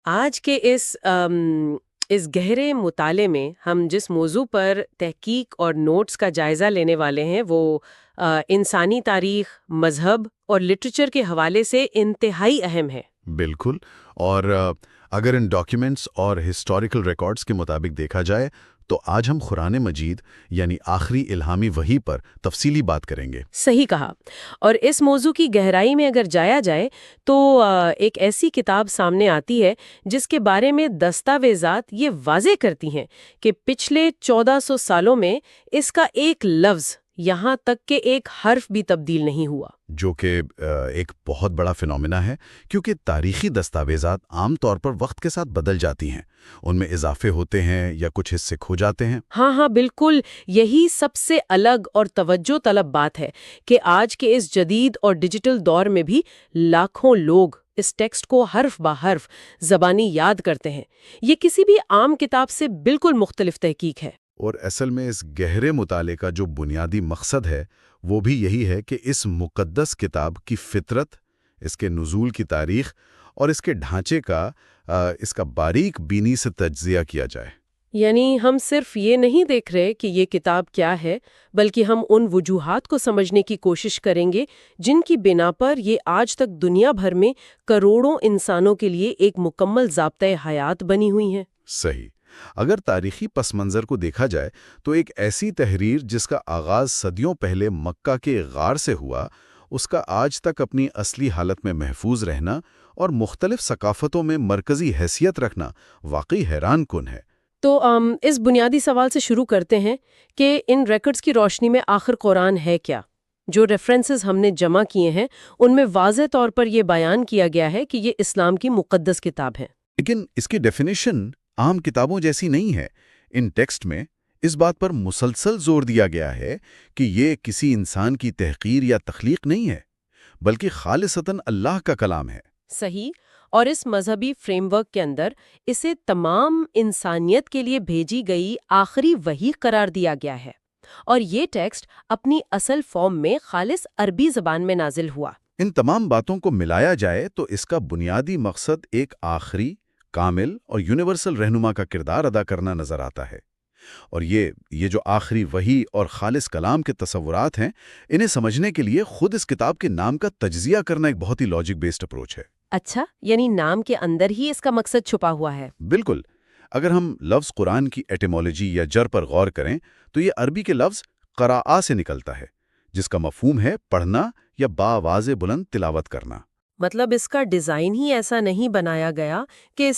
آج کے اس گہرے مطالعے میں ہم جس موضوع پر تحقیق اور نوٹس کا جائزہ لینے والے ہیں وہ انسانی تاریخ، مذہب اور لٹریچر کے حوالے سے انتہائی اہم ہے۔ بالکل۔ اور اگر ان ڈاکیومنٹس اور ہسٹوریکل ریکارڈز کے مطابق دیکھا جائے تو آج ہم قرآن مجید یعنی آخری الہامی وحی پر تفصیلی بات کریں گے۔ صحیح کہا۔ اور اس موضوع کی گہرائی میں اگر جایا جائے تو ایک ایسی کتاب سامنے آتی ہے جس کے بارے میں دستاویزات یہ واضح کرتی ہیں کہ پچھلے 1400 سالوں میں اس کا ایک لفظ یہاں تک کہ ایک حرف بھی تبدیل نہیں ہوا۔ جو کہ ایک بہت بڑا فینومینا ہے، کیونکہ تاریخی دستاویزات عام طور پر وقت کے ساتھ بدل جاتی ہیں، ان میں اضافے ہوتے ہیں یا کچھ حصے کھو جاتے ہیں۔ ہاں ہاں بالکل، یہی سب سے الگ اور توجہ طلب بات ہے کہ آج کے اس جدید اور ڈیجیٹل دور میں بھی لاکھوں لوگ اس ٹیکسٹ کو حرف بہ حرف زبانی یاد کرتے ہیں۔ یہ کسی بھی عام کتاب سے بالکل مختلف تحقیق ہے۔ اور اصل میں اس گہرے مطالعے کا جو بنیادی مقصد ہے وہ بھی یہی ہے کہ اس مقدس کتاب کی فطرت، اس کے نزول کی تاریخ اور اس کے ڈھانچے کا اس کا باریک بینی سے تجزیہ کیا جائے۔ یعنی ہم صرف یہ نہیں دیکھ رہے کہ یہ کتاب کیا ہے، بلکہ ہم ان وجوہات کو سمجھنے کی کوشش کریں گے جن کی بنا پر یہ آج تک دنیا بھر میں کروڑوں انسانوں کے لیے ایک مکمل ضابطۂ حیات بنی ہوئی ہیں۔ صحیح۔ اگر تاریخی پس منظر کو دیکھا جائے تو ایک ایسی تحریر جس کا آغاز صدیوں پہلے مکہ کے غار سے ہوا، اس کا آج تک اپنی اصلی حالت میں محفوظ رہنا اور مختلف ثقافتوں میں مرکزی حیثیت رکھنا واقعی حیران کن ہے۔ تو اس بنیادی سوال سے شروع کرتے ہیں کہ ان ریکارڈز کی روشنی میں آخر قرآن ہے کیا؟ جو ریفرنسز ہم نے جمع کیے ہیں ان میں واضح طور پر یہ بیان کیا گیا ہے کہ یہ اسلام کی مقدس کتاب ہے۔ لیکن اس کی ڈیفینیشن عام کتابوں جیسی نہیں ہے۔ ان ٹیکسٹ میں اس بات پر مسلسل زور دیا گیا ہے کہ یہ کسی انسان کی تحقیر یا تخلیق نہیں ہے، بلکہ خالصتاً اللہ کا کلام ہے۔ صحیح۔ اور اس مذہبی فریم ورک کے اندر اسے تمام انسانیت کے لیے بھیجی گئی آخری وحی قرار دیا گیا ہے، اور یہ ٹیکسٹ اپنی اصل فارم میں خالص عربی زبان میں نازل ہوا۔ ان تمام باتوں کو ملایا جائے تو اس کا بنیادی مقصد ایک آخری، کامل اور یونیورسل رہنما کا کردار ادا کرنا نظر آتا ہے۔ اور یہ جو آخری وحی اور خالص کلام کے تصورات ہیں، انہیں سمجھنے کے لیے خود اس کتاب کے نام کا تجزیہ کرنا ایک بہت ہی لاجک بیسڈ اپروچ ہے۔ اچھا، یعنی نام کے اندر ہی اس کا مقصد چھپا ہوا ہے۔ بالکل۔ اگر ہم لفظ قرآن کی ایٹیمولوجی یا جر پر غور کریں تو یہ عربی کے لفظ قراءہ سے نکلتا ہے، جس کا مفہوم ہے پڑھنا یا بآواز بلند تلاوت کرنا۔ مطلب اس کا ڈیزائن ہی ایسا نہیں بنایا گیا کہ اس